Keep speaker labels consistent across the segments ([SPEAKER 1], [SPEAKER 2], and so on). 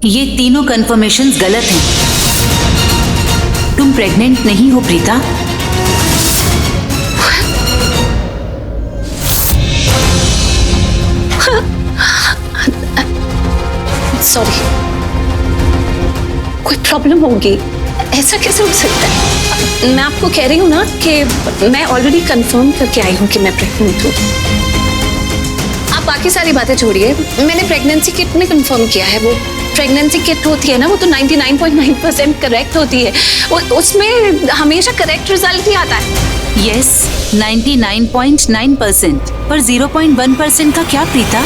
[SPEAKER 1] ये तीनों कंफर्मेशंस गलत हैं। तुम प्रेग्नेंट नहीं हो प्रीता।
[SPEAKER 2] सॉरी, कोई प्रॉब्लम होगी, ऐसा कैसे हो सकता है? मैं आपको कह रही हूँ ना कि मैं ऑलरेडी कंफर्म करके आई हूँ कि मैं प्रेग्नेंट हूँ। आप बाकी सारी बातें छोड़िए, मैंने प्रेगनेंसी किट में कंफर्म किया है। वो प्रेगनेंसी किट होती है ना, वो तो 99.9% करेक्ट होती है। उसमें हमेशा करेक्ट रिजल्ट ही आता है।
[SPEAKER 1] यस, 99.9%, पर 0.1% का क्या Preeta?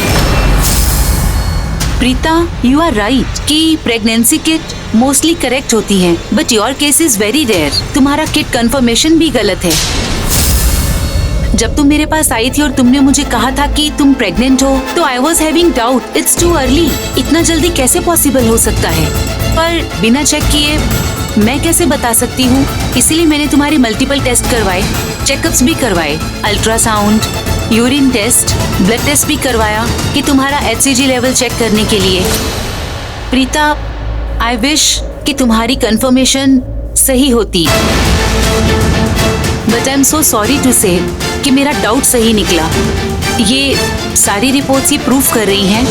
[SPEAKER 1] Preeta, you are right कि प्रेगनेंसी किट मोस्टली करेक्ट होती हैं, but your case is very rare. तुम्हारा किट कंफर्मेशन भी गलत है। जब तुम मेरे पास आई थी और तुमने मुझे कहा था कि तुम प्रेग्नेंट हो, तो I was having doubt, it's too early, इतना जल्दी कैसे पॉसिबल हो सकता है। पर बिना चेक किए मैं कैसे बता सकती हूँ, इसीलिए मैंने तुम्हारे मल्टीपल टेस्ट करवाए, चेकअप्स भी करवाए, ultrasound, urine test, blood test भी करवाया कि तुम्हारा HCG लेवल चेक करने के लिए। प्रीता, आई विश कि तुम्हारी कंफर्मेशन सही होती, but I am so sorry to say कि मेरा डाउट सही निकला। ये सारी रिपोर्ट्स ही प्रूफ कर रही हैं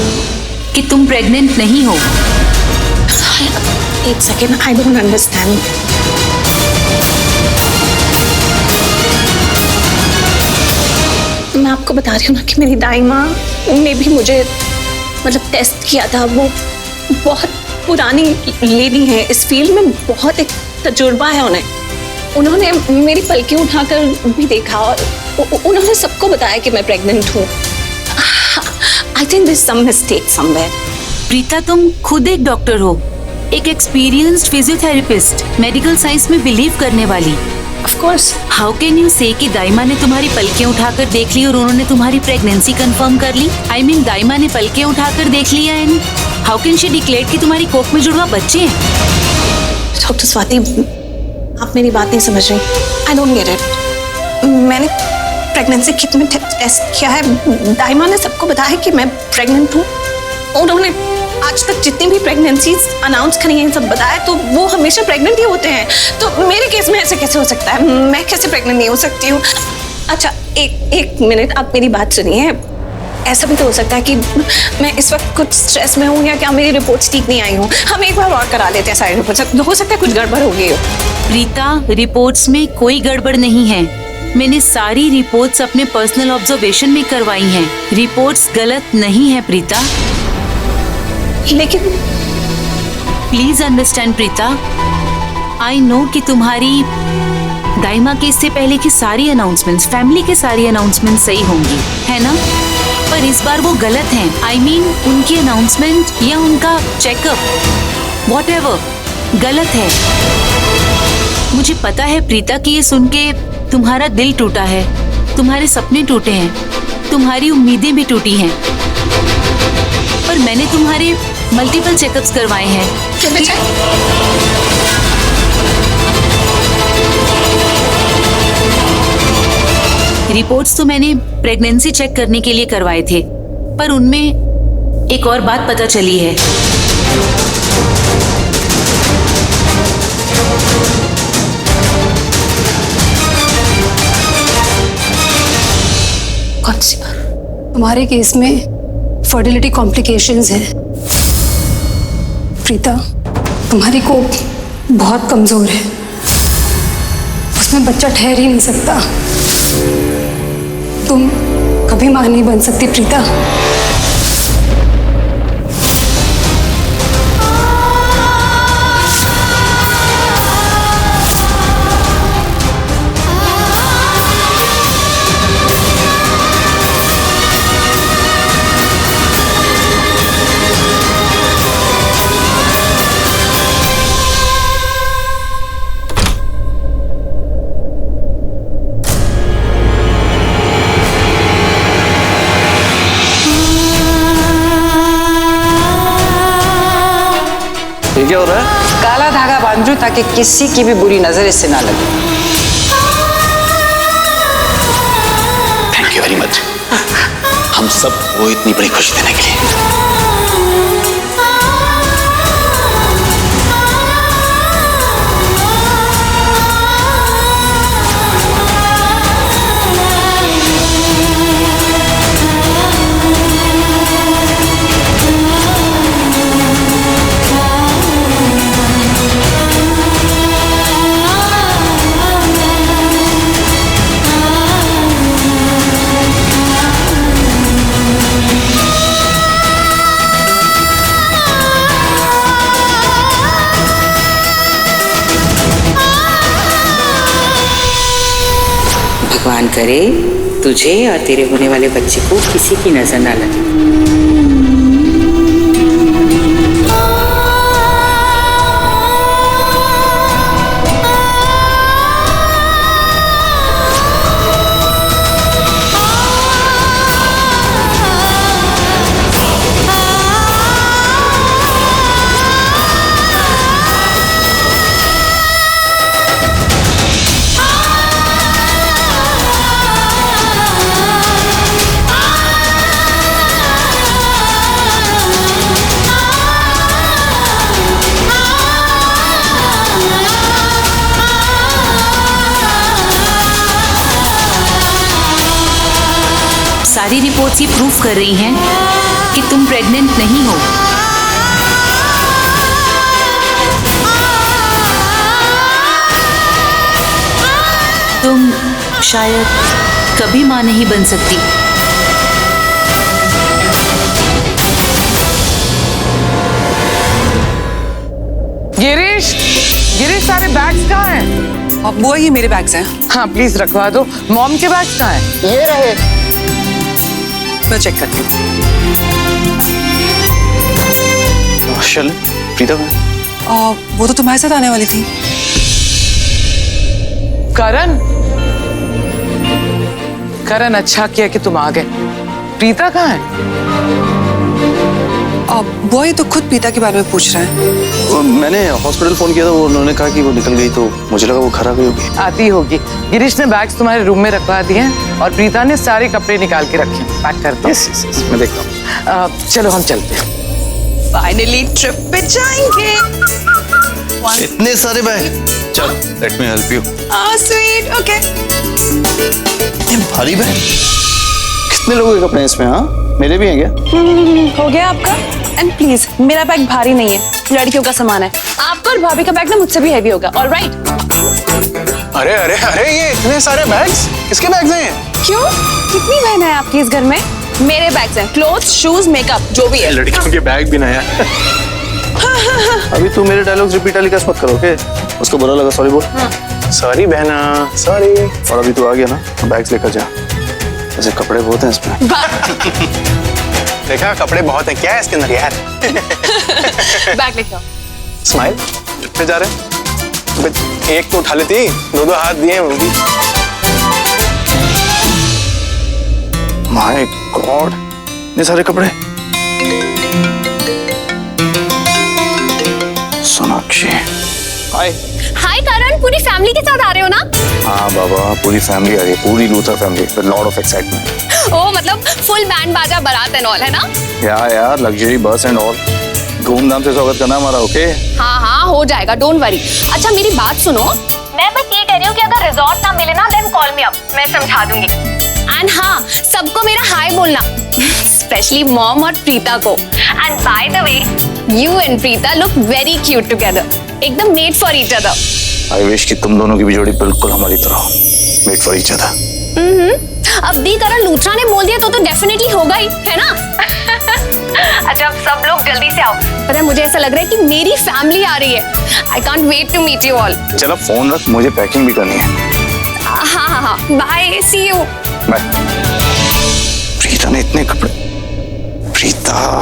[SPEAKER 1] कि तुम प्रेग्नेंट नहीं हो।
[SPEAKER 2] एक सेकेंड, आई डोंट अंडरस्टैंड। मैं आपको बता रही हूँ ना कि मेरी दाई माँ ने भी मुझे टेस्ट किया था। वो बहुत पुरानी लेडी है, इस फील्ड में बहुत एक तजुर्बा है उन्हें। उन्होंने मेरी पलकें उठाकर भी देखा और उन्होंने सबको बताया कि मैं प्रेग्नेंट हूँ। I think there is some mistake somewhere.
[SPEAKER 1] Preeta, तुम खुद एक डॉक्टर हो, एक एक्सपीरियंस्ड फिजियोथेरेपिस्ट, मेडिकल साइंस में बिलीव करने वाली।
[SPEAKER 2] Of course,
[SPEAKER 1] how can you say कि दाइमा ने तुम्हारी पलकें उठाकर देख ली और उन्होंने तुम्हारी प्रेगनेंसी कंफर्म कर ली? आई मीन दाइमा ने पलकें उठाकर देख लिया and how can she declare कि तुम्हारी कोख में जुड़वा बच्चे हैं?
[SPEAKER 2] डॉक्टर स्वाति, आप मेरी बात नहीं समझ रही। I don't get it. मैंने प्रेगनेंसी किट में टेस्ट किया है, दाइमा ने सबको बताया कि मैं प्रेग्नेंट हूँ। उन्होंने आज तक जितनी भी प्रेगनेंसीज अनाउंस करी हैं सब बताया, तो वो हमेशा प्रेग्नेंट ही होते हैं। तो मेरे केस में ऐसे कैसे हो सकता है? मैं कैसे प्रेग्नेंट नहीं हो सकती हूँ? अच्छा, एक मिनट, आप मेरी बात सुनिए। ऐसा भी तो हो सकता है कि मैं इस वक्त कुछ स्ट्रेस में हूँ या क्या मेरी रिपोर्ट्स ठीक नहीं आई हूँ। हम एक बार और करा लेते हैं सारी रिपोर्ट्स, हो सकता है कुछ गड़बड़ हो गई हो।
[SPEAKER 1] प्रीता, रिपोर्ट्स में कोई गड़बड़ नहीं है। मैंने सारी रिपोर्ट्स अपने पर्सनल ऑब्जर्वेशन में करवाई हैं। रिपोर्ट्स गलत नहीं है प्रीता।
[SPEAKER 2] लेकिन
[SPEAKER 1] please understand Preeta, I know कि तुम्हारी दाइमा के इससे पहले की सारी अनाउंसमेंट्स, फैमिली के सारी अनाउंसमेंट्स सही होंगी, है ना? पर इस बार वो गलत हैं। आई मीन उनकी अनाउंसमेंट या उनका चेकअप व्हाटएवर गलत है। मुझे पता है प्रीता कि ये सुन के तुम्हारा दिल टूटा है, तुम्हारे सपने टूटे हैं, तुम्हारी उम्मीदें भी टूटी हैं। पर मैंने तुम्हारे मल्टीपल चेकअप्स करवाए हैं। रिपोर्ट्स तो मैंने प्रेगनेंसी चेक करने के लिए करवाए थे, पर उनमें एक और बात पता चली है।
[SPEAKER 2] कौन सी बात?
[SPEAKER 3] तुम्हारे केस में फर्टिलिटी कॉम्प्लिकेशंस हैं। प्रीता, तुम्हारी कोख बहुत कमजोर है, उसमें बच्चा ठहर ही नहीं सकता। तुम कभी मां नहीं बन सकती प्रीता।
[SPEAKER 4] ये क्या हो रहा है?
[SPEAKER 5] काला धागा बांधू ताकि किसी की भी बुरी नजर इससे ना लगे।
[SPEAKER 4] थैंक यू वेरी मच, हम सब को इतनी बड़ी खुशी देने के लिए।
[SPEAKER 6] करे तुझे और तेरे होने वाले बच्चे को किसी की नजर ना लगे।
[SPEAKER 1] सारी रिपोर्ट्स ये प्रूफ कर रही हैं कि तुम प्रेग्नेंट नहीं हो। तुम शायद कभी मां नहीं बन सकती।
[SPEAKER 7] गिरीश, गिरीश सारे बैग्स कहाँ हैं?
[SPEAKER 8] अब बुआ ये मेरे बैग्स हैं।
[SPEAKER 7] हाँ प्लीज रखवा दो। मॉम के बैग्स कहाँ हैं?
[SPEAKER 8] ये रहे। मैं चेक करती हूँ।
[SPEAKER 4] चल प्रीता कहाँ?
[SPEAKER 8] वो तो तुम्हारे साथ आने वाली थी।
[SPEAKER 7] करण, करण अच्छा किया कि तुम आ गए। प्रीता कहाँ है?
[SPEAKER 8] बुआ ये तो खुद प्रीता के बारे में पूछ रहा है।
[SPEAKER 4] मैंने हॉस्पिटल फोन किया था, वो उन्होंने कहा कि वो निकल गई, तो मुझे लगा वो खराब ही होगी।
[SPEAKER 7] आती होगी। गिरीश ने बैग्स तुम्हारे रूम में रखवा दिए हैं और प्रीता ने सारे कपड़े निकाल के रखे हैं। पैक कर दो।
[SPEAKER 4] यस, मैं देखता हूँ।
[SPEAKER 7] चलो हम चलते हैं।
[SPEAKER 8] फाइनली ट्रिप पे जाएंगे।
[SPEAKER 4] इतने सारे बैग। चल let me help you.
[SPEAKER 8] Sweet, okay.
[SPEAKER 4] भारी बैग। कितने लोगों के कपड़े हैं इसमें? हाँ मेरे भी हैं क्या?
[SPEAKER 9] हो गया आपका? एंड प्लीज मेरा बैग भारी नहीं है, लड़कियों का सामान है। आपका और भाभी का बैग ना मुझसे भी हैवी होगा। ऑलराइट।
[SPEAKER 10] अरे अरे अरे ये इतने सारे बैग्स किसके बैग्स हैं ये?
[SPEAKER 9] क्यों? कितनी बहन है आपकी इस घर में? मेरे बैग्स हैं, क्लोथ्स, शूज, मेकअप, जो भी है।
[SPEAKER 10] लड़कियों के बैग भी नया।
[SPEAKER 4] अभी तू मेरे डायलॉग्स रिपीट टेलीकास्ट मत करो, ओके? उसको बुरा लगा सॉरी बोल।
[SPEAKER 10] सॉरी बहना, सॉरी।
[SPEAKER 4] और अभी तू आ गया ना, बैग्स लेकर जा। ऐसे कपड़े बहुत हैं इसमें।
[SPEAKER 10] देखा कपड़े बहुत हैं, क्या है इसके अंदर यार?
[SPEAKER 9] बैग लेके आओ।
[SPEAKER 10] स्माइल पे जा रहे हैं। एक तो उठा लेती, दो हाथ दिए वो भी।
[SPEAKER 4] माय गॉड, ये सारे कपड़े। सोनाक्षी, हाय।
[SPEAKER 9] हाय करण, पूरी फैमिली के साथ आ रहे हो ना?
[SPEAKER 4] हाँ बाबा, पूरी फैमिली आ रही है, पूरी Luther family with lot of excitement.
[SPEAKER 9] Oh मतलब फुल बैंड बाजा बारात एंड ऑल, है ना?
[SPEAKER 4] यार लग्जरी बस एंड ऑल। धूमधाम से स्वागत करना हमारा, ओके?
[SPEAKER 9] हाँ हाँ हो जाएगा, डोंट वरी। अच्छा मेरी बात सुनो, मैं बस ये कह रही हूँ कि अगर रिजॉर्ट ना मिले ना देन कॉल मी अप, मैं समझा दूंगी। एंड हाँ, सबको मेरा हाय बोलना, स्पेशली मॉम और प्रीता को। And by the way, you and Preeta look very cute together, एकदम made for each other.
[SPEAKER 4] I wish कि तुम दोनों की भी जोड़ी बिल्कुल हमारी तरह हो, मेड फॉर ईच अदर।
[SPEAKER 9] अब दी करण लूथरा ने बोल दिया तो डेफिनेटली होगा ही, है ना? अच्छा अब सब लोग जल्दी से आओ, पता है मुझे ऐसा लग रहा है कि मेरी फैमिली आ रही है। I can't wait to meet you all.
[SPEAKER 4] चलो फोन रख, मुझे पैकिंग भी करनी है।
[SPEAKER 9] हाँ हाँ हाँ, bye, see you.
[SPEAKER 4] Bye. Preeta ने इतने कपड़े। प्रीता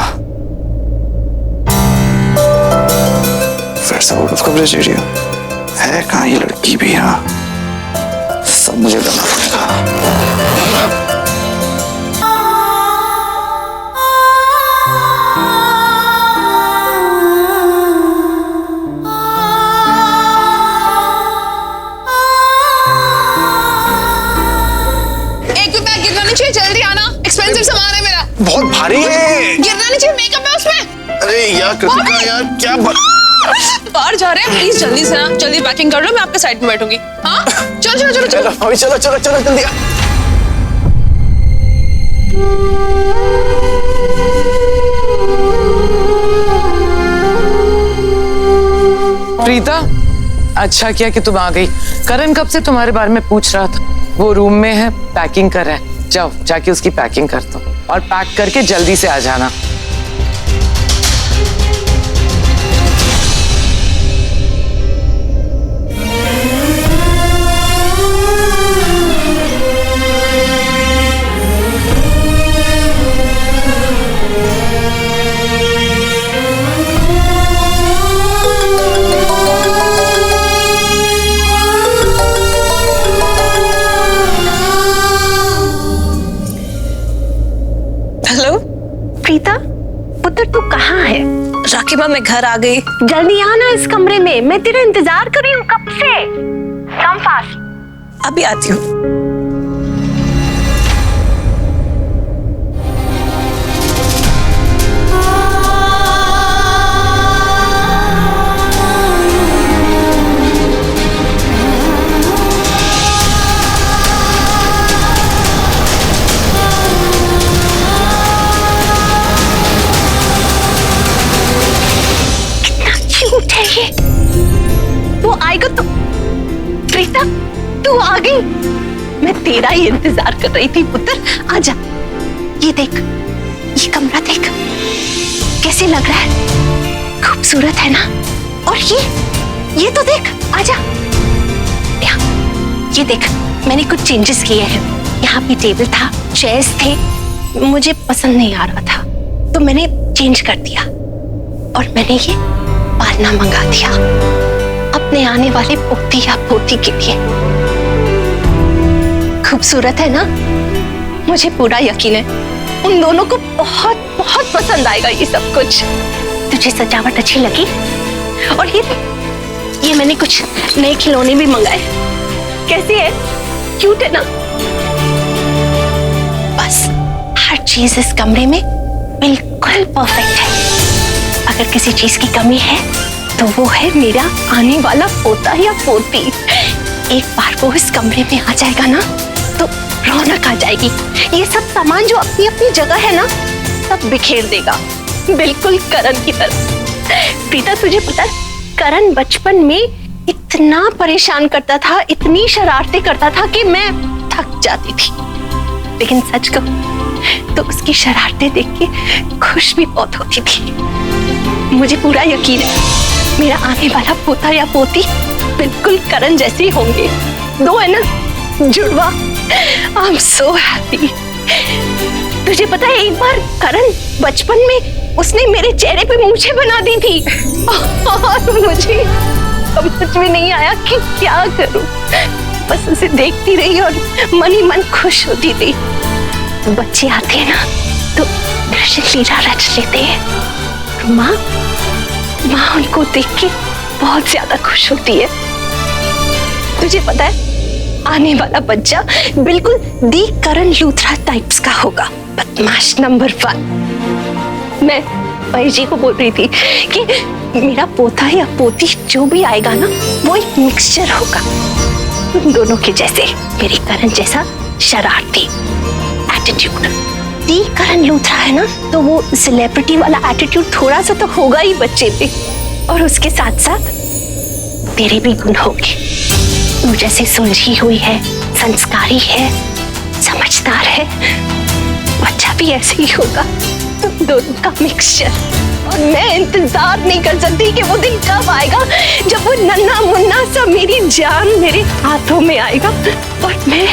[SPEAKER 4] फिर से आउट ऑफ कवरेज एरिया है। कहाँ ये लड़की भी? हाँ सब मुझे करना पड़ेगा।
[SPEAKER 9] जल्दी आना, एक्सपेंसिव सामान है मेरा।
[SPEAKER 10] बहुत भारी है।
[SPEAKER 9] गिरना नहीं चाहिए, मेकअप है उसमें।
[SPEAKER 10] अरे यार कृतिका यार क्या
[SPEAKER 9] बाहर जा रहे हैं, प्लीज जल्दी से ना, जल्दी पैकिंग कर लो, मैं आपके साइड में बैठूंगी। हाँ चलो चलो चलो चलो
[SPEAKER 10] अभी चलो चलो चलो जल्दी।
[SPEAKER 7] प्रीता अच्छा किया कि तुम आ गई। करण कब से तुम्हारे बारे में पूछ रहा था। वो रूम में है, पैकिंग कर रहा है। जाओ जाके उसकी पैकिंग कर दो और पैक करके जल्दी से आ जाना।
[SPEAKER 2] हेलो
[SPEAKER 9] प्रीता, पुत्र तू कहाँ है?
[SPEAKER 2] राकिबा, मैं घर आ गई।
[SPEAKER 9] जल्दी आना इस कमरे में, मैं तेरा इंतजार कर रही हूँ कब से। Come fast.
[SPEAKER 2] अभी आती हूँ।
[SPEAKER 9] ये वो आएगा तो। प्रीता, तू आ गई। मैं तेरा ही इंतजार कर रही थी पुत्र, आजा। ये देख, ये कमरा देख, कैसे लग रहा है? खूबसूरत है ना? और ये तो देख, आजा। ये देख, मैंने कुछ चेंजेस किए हैं। यहाँ पे टेबल था, चेयर्स थे, मुझे पसंद नहीं आ रहा था तो मैंने चेंज कर दिया और मैंने ये पालना मंगा दिया अपने आने वाले पोती या पोती के लिए। खूबसूरत है ना? मुझे पूरा यकीन है उन दोनों को बहुत बहुत पसंद आएगा ये सब कुछ। तुझे सजावट अच्छी लगी? और ये मैंने कुछ नए खिलौने भी मंगाए। कैसी है? क्यूट है ना? बस हर चीज इस कमरे में बिल्कुल परफेक्ट है। अगर किसी चीज की कमी है तो वो है मेरा आने वाला पोता या पोती। एक बार वो इस कमरे में आ जाएगा ना तो रौनक आ जाएगी। ये सब सामान जो अपनी अपनी जगह है ना, सब बिखेर देगा, बिल्कुल करण की तरह। प्रीता, तुझे पता है करण बचपन में इतना परेशान करता था, इतनी शरारतें करता था कि मैं थक जाती थी। लेकिन सच कहूं तो उसकी शरारतें देख के खुश भी बहुत होती थी। मुझे पूरा यकीन है मेरा आने वाला पोता या पोती बिल्कुल करण जैसे ही होंगे। दो है ना जुड़वा। आई एम सो हैप्पी। तुझे पता है एक बार करण बचपन में उसने मेरे चेहरे पे मूछें बना दी थी और मुझे समझ में नहीं आया कि क्या करूं। बस उसे देखती रही और मन ही मन खुश होती रही। बच्चे आते हैं ना तो कृष्ण लीला रच लेते हैं। माँ उनको देख के बहुत ज्यादा खुश होती है। तुझे पता है आने वाला बच्चा बिल्कुल दी करण लूथरा टाइप्स का होगा, बदमाश नंबर 1। मैं भाई जी को बोल रही थी कि मेरा पोता या पोती जो भी आएगा ना वो एक मिक्सचर होगा उन दोनों के जैसे। मेरी करण जैसा शरारती एटीट्यूड। दी करण लूथरा है ना तो वो सेलिब्रिटी वाला एटीट्यूड थोड़ा सा तो होगा ही बच्चे पे, और उसके साथ साथ तेरे भी गुण होंगे। तू जैसे सुलझी हुई है, संस्कारी है, समझदार है, बच्चा भी ऐसे ही होगा। तुम दोनों का मिक्सचर। और मैं इंतजार नहीं कर सकती कि वो दिन कब आएगा जब वो नन्हा मुन्ना सा मेरी जान मेरे हाथों में आएगा और मैं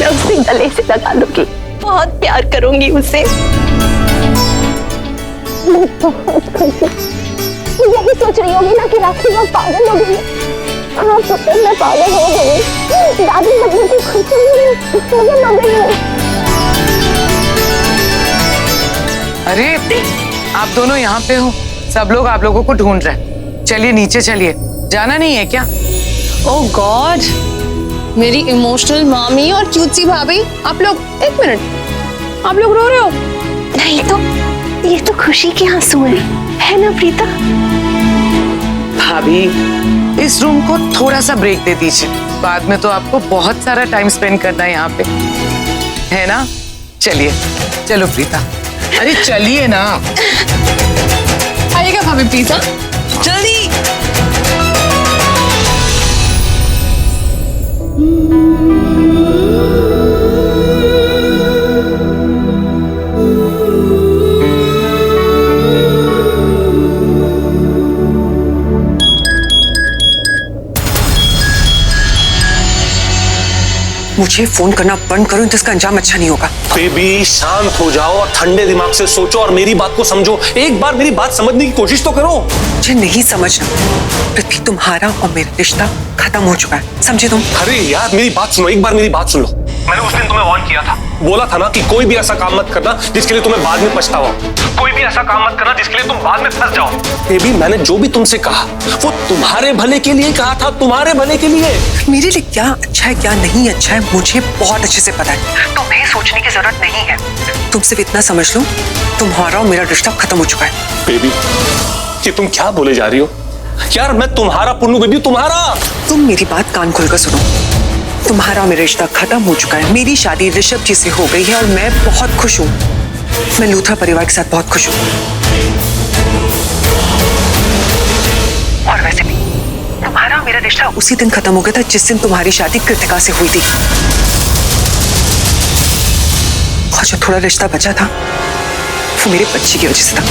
[SPEAKER 9] उसे गले से लगा लूंगी, बहुत प्यार करूंगी उसे। यही सोच रही होगी ना कि राखी बहुत पागल हो गई है। हाँ पुत्र, मैं पागल हो गई। दादी बनने की खुशी में पागल हो गई हूँ।
[SPEAKER 7] अरे आप दोनों यहाँ पे हो, सब लोग आप लोगों को ढूंढ रहे हैं। चलिए नीचे चलिए, जाना नहीं है क्या?
[SPEAKER 8] ओह गॉड, मेरी इमोशनल मामी और क्यूटसी भाभी, आप लोग एक मिनट, आप लोग रो रहे हो?
[SPEAKER 9] नहीं तो ये तो खुशी के आंसू है ना प्रीता?
[SPEAKER 7] भाभी इस रूम को थोड़ा सा ब्रेक दे दीजिए, बाद में तो आपको बहुत सारा टाइम स्पेंड करना है यहाँ पे, है ना? चलिए, चलो प्रीता, अरे चलिए ना।
[SPEAKER 8] आइएगा भाभी प्लीज, जल्दी।
[SPEAKER 5] मुझे फोन करना बंद करो, तो इसका अंजाम अच्छा नहीं होगा।
[SPEAKER 10] बेबी शांत हो जाओ और ठंडे दिमाग से सोचो और मेरी बात को समझो। एक बार मेरी बात समझने की कोशिश तो करो।
[SPEAKER 5] मुझे नहीं समझना पृथ्वी, तुम्हारा और मेरा रिश्ता खत्म हो चुका है, समझे तुम?
[SPEAKER 10] अरे यार मेरी बात सुनो, एक बार मेरी बात सुन लो। मैंने उस दिन तुम्हें वार्न किया था बोला था ना कि कोई भी ऐसा काम मत करना जिसके लिए तुम्हें बाद में पछतावा हो। कोई भी ऐसा काम मत करना जिसके लिए तुम बाद में फंस जाओ। बेबी, मैंने जो भी तुमसे कहा वो तुम्हारे भले के लिए कहा था, तुम्हारे भले के लिए।
[SPEAKER 7] मेरे लिए क्या अच्छा है क्या नहीं अच्छा है मुझे बहुत अच्छे से पता है। तुम्हें सोचने की जरूरत नहीं है। तुम सिर्फ इतना समझ लो, तुम्हारा और मेरा रिश्ता खत्म हो चुका है।
[SPEAKER 10] बेबी, ये तुम क्या बोले जा रही हो यार? मैं तुम्हारा पुन्नू बेबी, तुम्हारा।
[SPEAKER 7] तुम मेरी बात कान खोलकर सुनो। तुम्हारा मेरा रिश्ता खत्म हो चुका है। मेरी शादी ऋषभ जी से हो गई है और मैं बहुत खुश हूँ। मैं लूथरा परिवार के साथ बहुत खुश हूँ। और वैसे भी तुम्हारा मेरा रिश्ता उसी दिन खत्म हो गया था जिस दिन तुम्हारी शादी कृतिका से हुई थी। और जो थोड़ा रिश्ता बचा था वो मेरे बच्चे की वजह से था।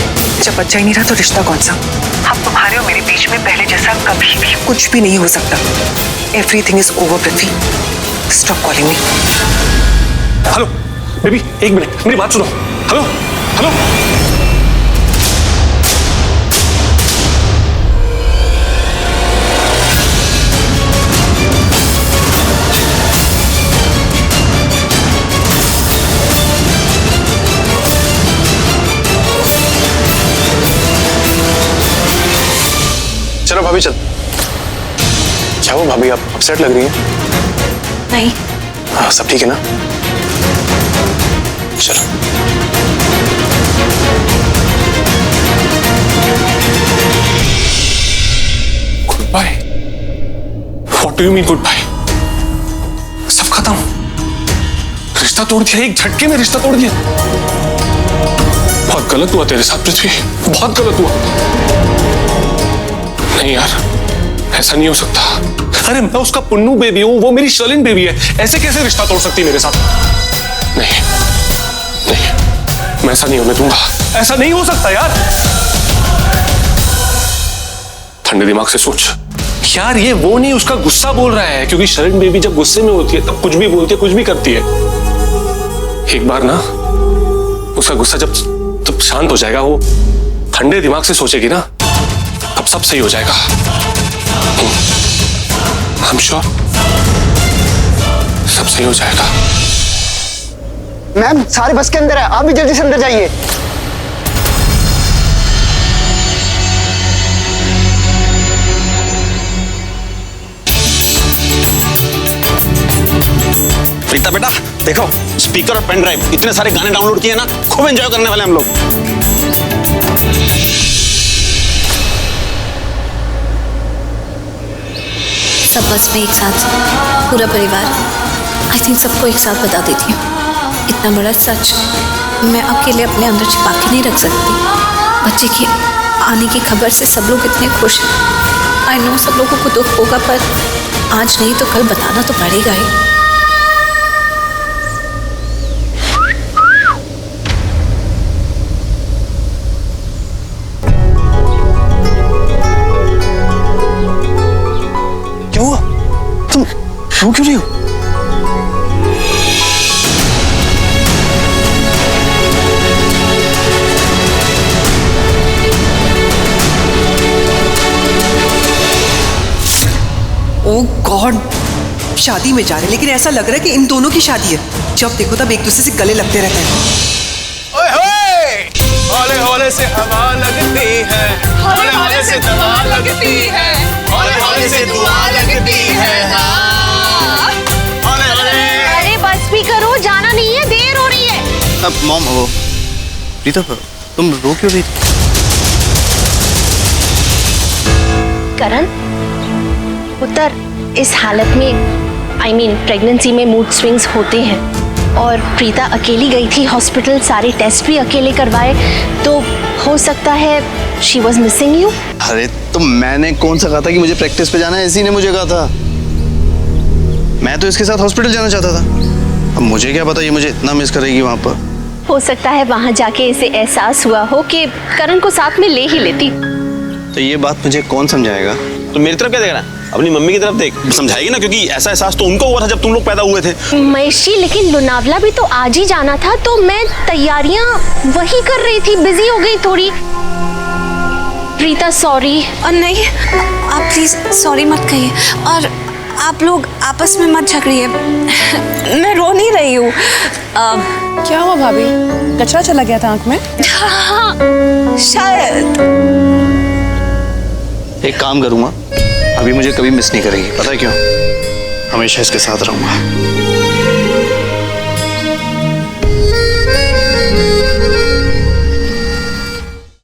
[SPEAKER 7] जब बच्चा ही नहीं रहा तो रिश्ता कौन सा? अब तुम्हारे और मेरे बीच में पहले जैसा कभी भी कुछ भी नहीं हो सकता। Everything is over, Prithvi. Stop calling me.
[SPEAKER 10] Hello baby, एक मिनट, मेरी बात सुनो। Hello hello. चलो भाभी, चल। क्या हुआ भाभी, आप अपसेट लग रही हैं?
[SPEAKER 2] नहीं।
[SPEAKER 10] हाँ, सब ठीक है ना? चलो। Goodbye? What do you mean goodbye? सब खत्म? रिश्ता तोड़ दिया, एक झटके में रिश्ता तोड़ दिया। बहुत गलत हुआ तेरे साथ पृथ्वी, बहुत गलत हुआ। नहीं यार, ऐसा नहीं हो सकता। अरे मैं उसका पुन्नू बेबी हूं, वो मेरी शर्लिन बेबी है। ऐसे कैसे रिश्ता तोड़ सकती है मेरे साथ? नहीं नहीं, मैं ऐसा नहीं होने दूंगा। ऐसा नहीं हो सकता यार। ठंडे दिमाग से सोच यार। ये वो नहीं, उसका गुस्सा बोल रहा है, क्योंकि शर्लिन बेबी जब गुस्से में होती है तब कुछ भी बोलती है, कुछ भी करती है। एक बार ना उसका गुस्सा जब शांत हो जाएगा, वो ठंडे दिमाग से सोचेगी ना, तब सब सही हो जाएगा। I'm sure सब सही हो जाएगा।
[SPEAKER 11] मैम, सारे बस के अंदर है, आप भी जल्दी से अंदर जाइए।
[SPEAKER 12] प्रीता बेटा, देखो स्पीकर और पेन ड्राइव, इतने सारे गाने डाउनलोड किए ना, खूब एंजॉय करने वाले हम लोग।
[SPEAKER 2] सब बस में एक साथ, पूरा परिवार। आई थिंक सबको एक साथ बता देती हूँ। इतना बड़ा सच मैं अकेले अपने अंदर छिपा के नहीं रख सकती। बच्चे के आने की खबर से सब लोग इतने खुश हैं। आई नो सब लोगों को दुख होगा, पर आज नहीं तो कल बताना तो पड़ेगा ही।
[SPEAKER 12] रो क्यों रही हो?
[SPEAKER 7] ओह गॉड, शादी में जा रहे, लेकिन ऐसा लग रहा है कि इन दोनों की शादी है। जब देखो तब एक दूसरे से गले लगते रहते हैं।
[SPEAKER 10] ओए होए, हौले हौले से हवा लगती है, हौले हौले से दवा लगती है, हौले हौले से दुआ लगती है।
[SPEAKER 9] बस भी करो, जाना नहीं है, देर हो रही है।
[SPEAKER 12] अब मॉम, वो प्रीता तुम रो क्यों रही थी?
[SPEAKER 9] करण, उत्तर इस हालत में I mean, प्रेगनेंसी में मूड स्विंग्स होते हैं और प्रीता अकेली गई थी हॉस्पिटल, सारे टेस्ट भी अकेले करवाए, तो हो सकता है शी वॉज मिसिंग यू।
[SPEAKER 12] अरे तो मैंने कौन सा कहा था कि मुझे प्रैक्टिस पे जाना है? इसी ने मुझे कहा था। मैं तो इसके साथ हॉस्पिटल जाना चाहता था। अब मुझे क्या पता ये मुझे इतना मिस करेगी वहां पर।
[SPEAKER 9] हो सकता है वहां जाके इसे एहसास हुआ हो कि करण को साथ में ले ही लेती।
[SPEAKER 12] तो ये बात मुझे कौन समझाएगा? तो मेरी तरफ क्या देख रहा है? अपनी मम्मी की तरफ देख, समझाएगी ना, क्योंकि ऐसा एहसास तो उनको हुआ था जब तुम लोग पैदा हुए थे।
[SPEAKER 9] महेशी, लेकिन लोनावला भी तो आज ही जाना था, तो मैं तैयारियां वही कर रही थी, बिजी हो गई थोड़ी। प्रीता सॉरी।
[SPEAKER 2] और नहीं, आप प्लीज सॉरी मत कहिए। और आप लोग आपस में मत झगड़िए। मैं रो नहीं रही हूँ।
[SPEAKER 8] क्या हुआ भाभी? कचरा चला गया था आंख में?
[SPEAKER 2] हाँ, शायद।
[SPEAKER 12] एक काम करूंगा, अभी मुझे कभी मिस नहीं करेगी, पता है क्यों? हमेशा इसके साथ रहूंगा।